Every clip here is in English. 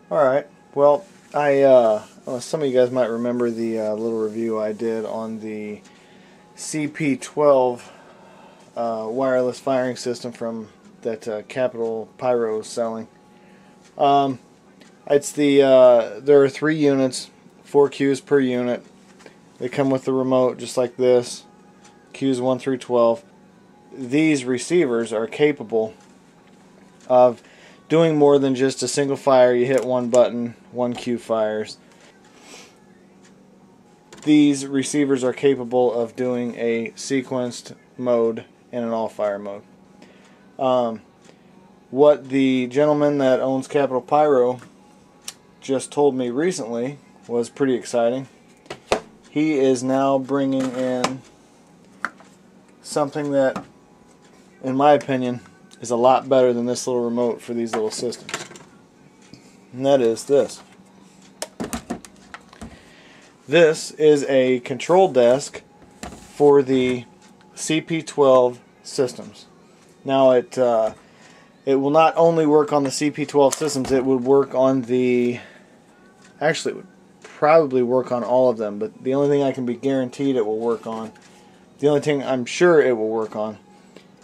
Alright, well, some of you guys might remember the little review I did on the CP12 wireless firing system from that Capital Pyro is selling. It's there are 3 units, 4 cues per unit. They come with the remote just like this, cues 1 through 12. These receivers are capable of doing more than just a single fire. You hit one button, one cue fires. These receivers are capable of doing a sequenced mode and an all-fire mode. What the gentleman that owns Capital Pyro just told me recently was pretty exciting. He is now bringing in something that, in my opinion, is a lot better than this little remote for these little systems. And that is this. This is a control desk for the CP12 systems. Now it will not only work on the CP12 systems, it would work on the, actually it would probably work on all of them, but the only thing I can be guaranteed it will work on, the only thing I'm sure it will work on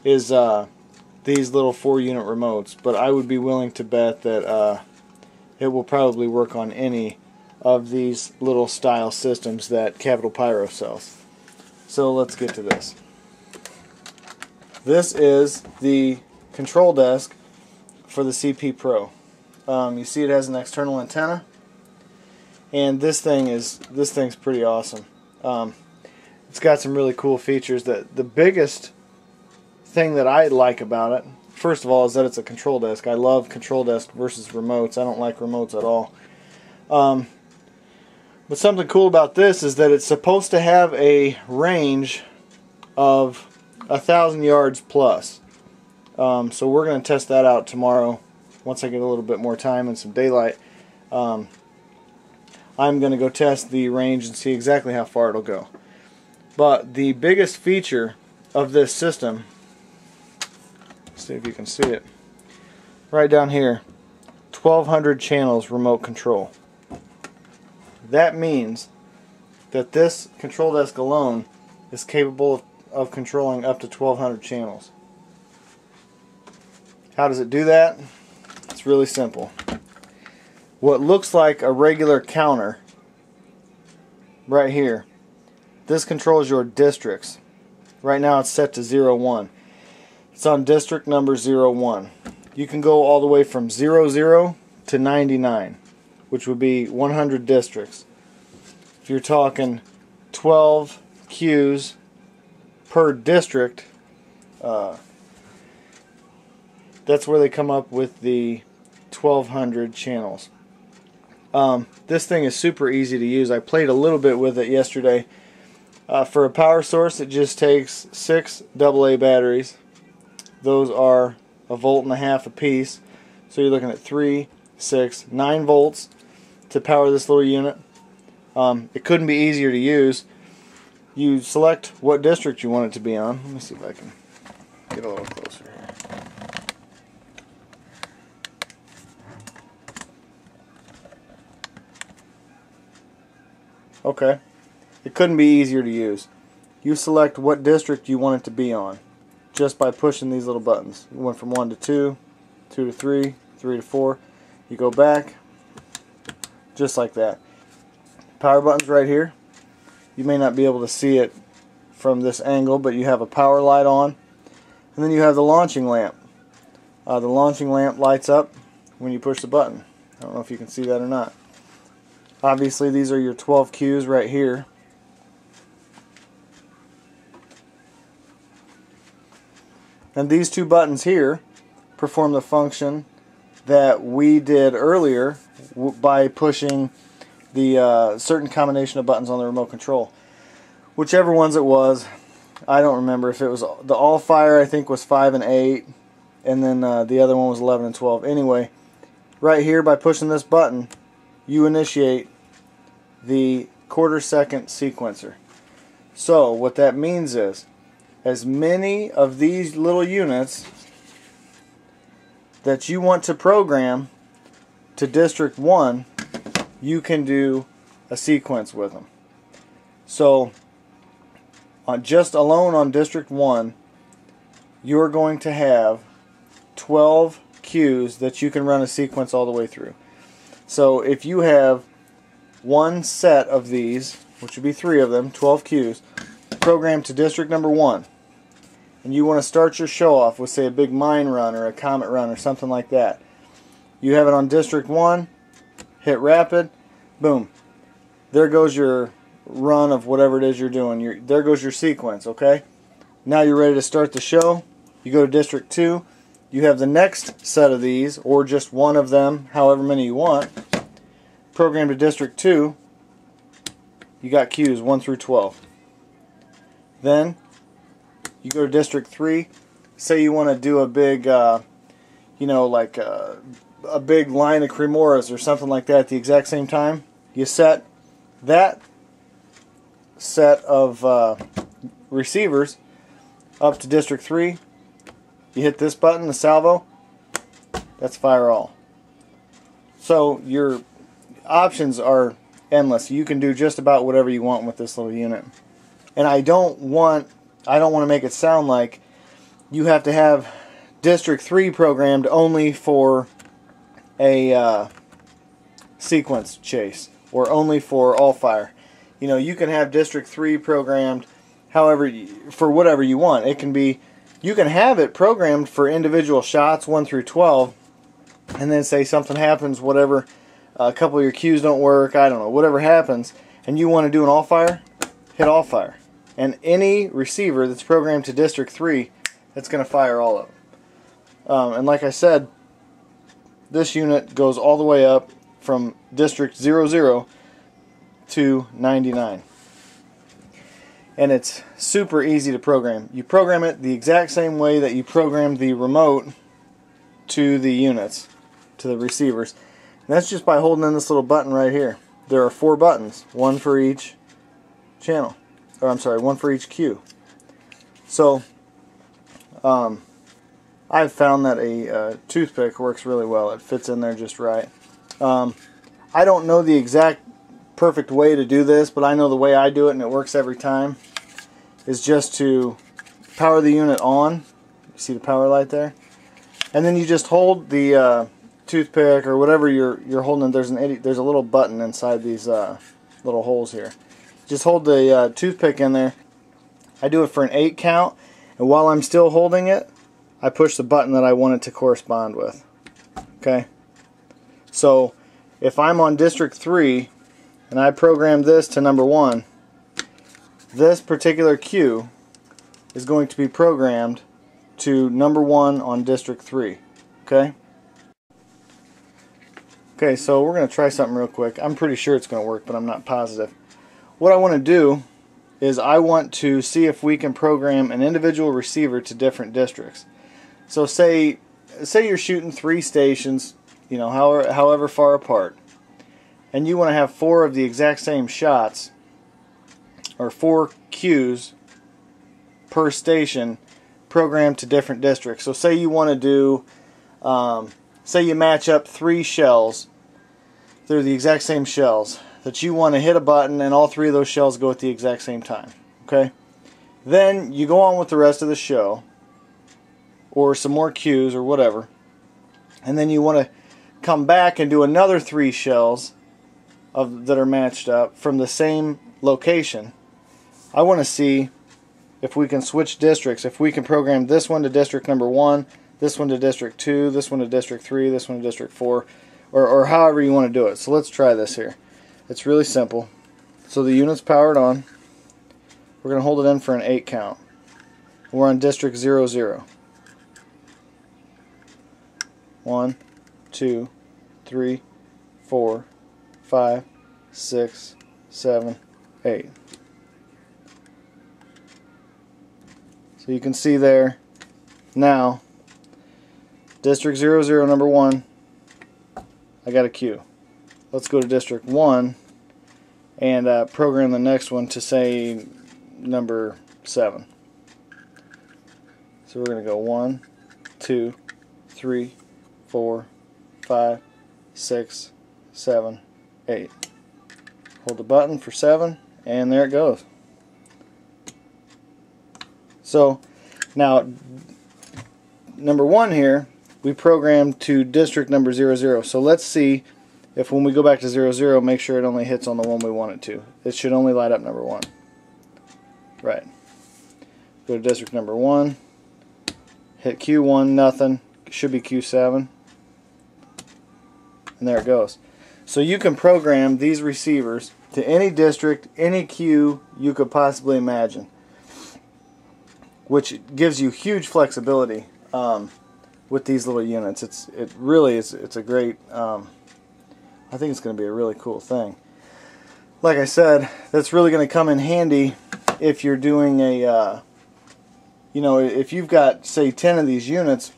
is these little 4-unit remotes, but I would be willing to bet that it will probably work on any of these little style systems that Capital Pyro sells. So let's get to this. This is the control desk for the CP Pro. You see it has an external antenna, and this thing's pretty awesome. It's got some really cool features. That the biggest thing that I like about it, first of all, is that it's a control desk. I love control desk versus remotes. I don't like remotes at all. But something cool about this is that it's supposed to have a range of 1,000 yards plus. So we're going to test that out tomorrow once I get a little bit more time and some daylight. I'm going to go test the range and see exactly how far it'll go. But the biggest feature of this system, see if you can see it, right down here, 1,200 channels remote control. That means that this control desk alone is capable of controlling up to 1,200 channels. How does it do that? It's really simple. What looks like a regular counter right here, this controls your districts. Right now it's set to 01. It's on district number 01. You can go all the way from 00 to 99, which would be 100 districts. If you're talking 12 cues per district, that's where they come up with the 1,200 channels. This thing is super easy to use. I played a little bit with it yesterday. For a power source, it just takes 6 AA batteries. Those are 1.5 volts a piece. So you're looking at 3, 6, 9 volts to power this little unit. It couldn't be easier to use. You select what district you want it to be on. Let me see if I can get a little closer here. Okay. It couldn't be easier to use. You select what district you want it to be on just by pushing these little buttons. You went from 1 to 2, 2 to 3, 3 to 4. You go back, just like that. Power button's right here. You may not be able to see it from this angle, but you have a power light on. And then you have the launching lamp. The launching lamp lights up when you push the button. I don't know if you can see that or not. Obviously, these are your 12 cues right here. And these 2 buttons here perform the function that we did earlier by pushing the certain combination of buttons on the remote control. Whichever ones it was, I don't remember. If it was the all fire, I think was 5 and 8, and then the other one was 11 and 12. Anyway, right here by pushing this button, you initiate the 1/4 second sequencer. So what that means is, as many of these little units that you want to program to District 1, you can do a sequence with them. So just alone on District 1, you're going to have 12 cues that you can run a sequence all the way through. So if you have one set of these, which would be 3 of them, 12 cues, programmed to District number 1, and you want to start your show off with, say, a big mine run or a comet run or something like that, you have it on District 1, hit rapid, boom, there goes your run of whatever it is you're doing. There goes your sequence, okay? Now you're ready to start the show. You go to District 2, you have the next set of these, or just one of them, however many you want, programmed to District 2, you got cues 1 through 12. Then you go to District 3, say you want to do a big, you know, like a big line of Cremoras or something like that at the exact same time. You set that set of receivers up to District 3. You hit this button, the salvo, that's fire all. So your options are endless. You can do just about whatever you want with this little unit. And I don't want to make it sound like you have to have District 3 programmed only for a sequence chase or only for all fire. You know, you can have District 3 programmed however for whatever you want. It can be, you can have it programmed for individual shots 1 through 12, and then say something happens, whatever, a couple of your cues don't work, I don't know, whatever happens, and you want to do an all fire, hit all fire. And any receiver that's programmed to District 3, that's going to fire all of them. And like I said, this unit goes all the way up from District 00 to 99. And it's super easy to program. You program it the exact same way that you programmed the remote to the units, to the receivers. And that's just by holding in this little button right here. There are 4 buttons, one for each channel. Or I'm sorry, one for each cue. So I've found that a toothpick works really well. It fits in there just right. I don't know the exact perfect way to do this, but I know the way I do it, and it works every time, is just to power the unit on. You see the power light there? And then you just hold the toothpick or whatever you're holding. There's a little button inside these little holes here. Just hold the toothpick in there. I do it for an 8 count, and while I'm still holding it, I push the button that I want it to correspond with. Okay? So if I'm on District 3 and I program this to number 1, this particular cue is going to be programmed to number 1 on District 3. Okay? Okay, so we're going to try something real quick. I'm pretty sure it's going to work, but I'm not positive. What I want to do is I want to see if we can program an individual receiver to different districts. So say you're shooting 3 stations, you know, however far apart, and you want to have 4 of the exact same shots, or 4 cues per station programmed to different districts. So say you want to do, say you match up 3 shells, they're the exact same shells, that you want to hit a button and all 3 of those shells go at the exact same time. Okay? Then you go on with the rest of the show, or some more cues or whatever, and then you want to come back and do another 3 shells that are matched up from the same location. I want to see if we can switch districts, if we can program this one to District number 1, this one to District 2, this one to District 3, this one to District 4, or however you want to do it. So let's try this here. It's really simple. So the unit's powered on. We're going to hold it in for an 8 count. We're on District 00. 1, 2, 3, 4, 5, 6, 7, 8. So you can see there now, District 00 number 1, I got a cue. Let's go to District 1 and program the next one to say number 7. So we're going to go 1, 2, 3, 4, 5, 6, 7, 8. Hold the button for 7, and there it goes. So now number 1 here, we programmed to district number 00. So let's see if when we go back to 00, make sure it only hits on the one we want it to. It should only light up number 1. Right. Go to district number 1, hit Q1, nothing. It should be Q7. And there it goes. So you can program these receivers to any district, any queue you could possibly imagine, which gives you huge flexibility with these little units. It really is. It's a great. I think it's going to be a really cool thing. Like I said, that's really going to come in handy if you're doing a. If you've got, say, 10 of these units,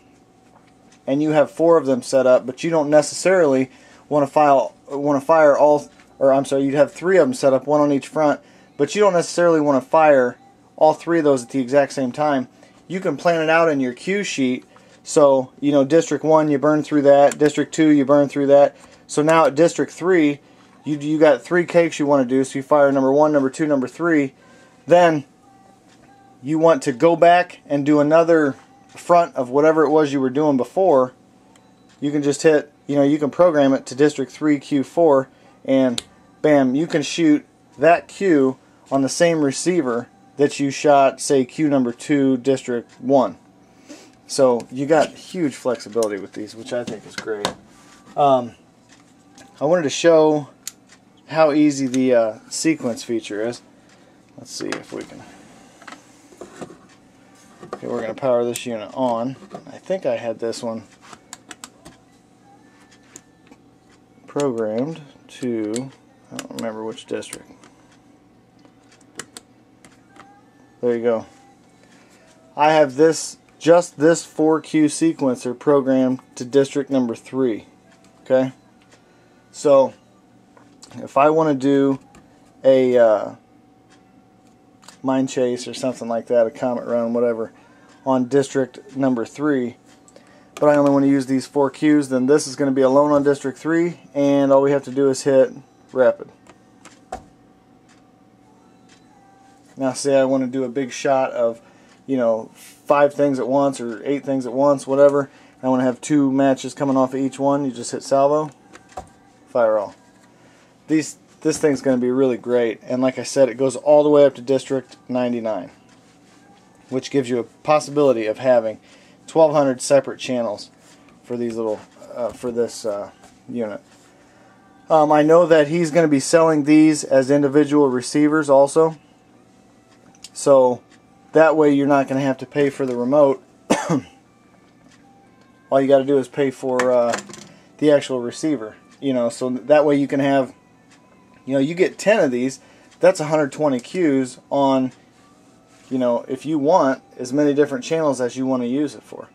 and you have 4 of them set up, but you don't necessarily want to fire all. Or I'm sorry, you'd have 3 of them set up, 1 on each front, but you don't necessarily want to fire all 3 of those at the exact same time. You can plan it out in your cue sheet. So, District 1, you burn through that. District 2, you burn through that. So now at District 3, you got 3 cakes you want to do. So you fire number 1, number 2, number 3. Then you want to go back and do another front of whatever it was you were doing before. You can just hit, you can program it to District 3, Q4, and bam, you can shoot that cue on the same receiver that you shot, say, Q number 2, District 1. So you got huge flexibility with these, which I think is great. I wanted to show how easy the sequence feature is. Let's see if we can. Okay, we're going to power this unit on. I think I had this one programmed to, I don't remember which district. There you go. I have just this 4Q sequencer programmed to district number 3. Okay? So, if I want to do a mine chase or something like that, a comet run, whatever, on district number 3, but I only want to use these 4 Qs, then this is going to be alone on district 3, and all we have to do is hit rapid. Now say I want to do a big shot of 5 things at once or 8 things at once, whatever. I want to have 2 matches coming off of each one. You just hit salvo, fire all. This thing's going to be really great, and like I said, it goes all the way up to district 99, which gives you a possibility of having 1,200 separate channels for these little for this unit. I know that he's going to be selling these as individual receivers also, so that way you're not going to have to pay for the remote. All you got to do is pay for the actual receiver. So that way you can have, you get 10 of these. That's 120 cues on, if you want as many different channels as you want to use it for.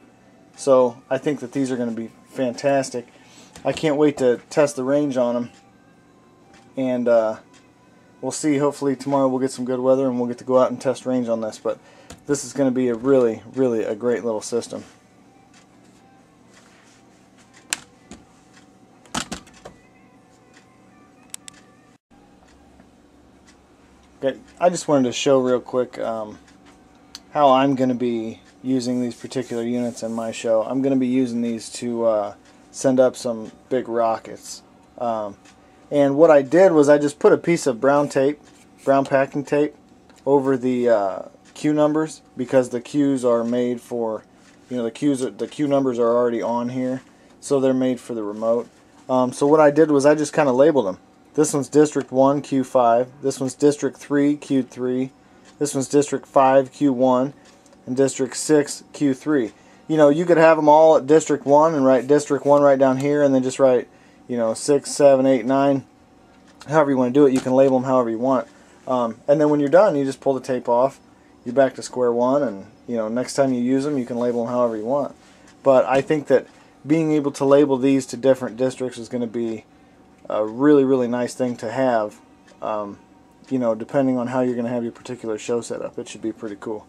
So I think that these are going to be fantastic. I can't wait to test the range on them, and we'll see. Hopefully tomorrow we'll get some good weather and we'll get to go out and test range on this. But this is going to be a really a great little system. Okay, I just wanted to show real quick how I'm going to be using these particular units in my show. I'm going to be using these to send up some big rockets. And what I did was I just put a piece of brown packing tape over the cue numbers, because the cues are made for, the cue numbers are already on here, so they're made for the remote. So what I did was I just kind of labeled them. This one's District 1, Q5. This one's District 3, Q3. This one's District 5, Q1. And District 6, Q3. You could have them all at District 1 and write District 1 right down here, and then just write, 6, 7, 8, 9. However you want to do it, you can label them however you want. And then when you're done, you just pull the tape off. You're back to square one, and next time you use them, you can label them however you want. But I think that being able to label these to different districts is going to be a really nice thing to have. Depending on how you're going to have your particular show set up, it should be pretty cool.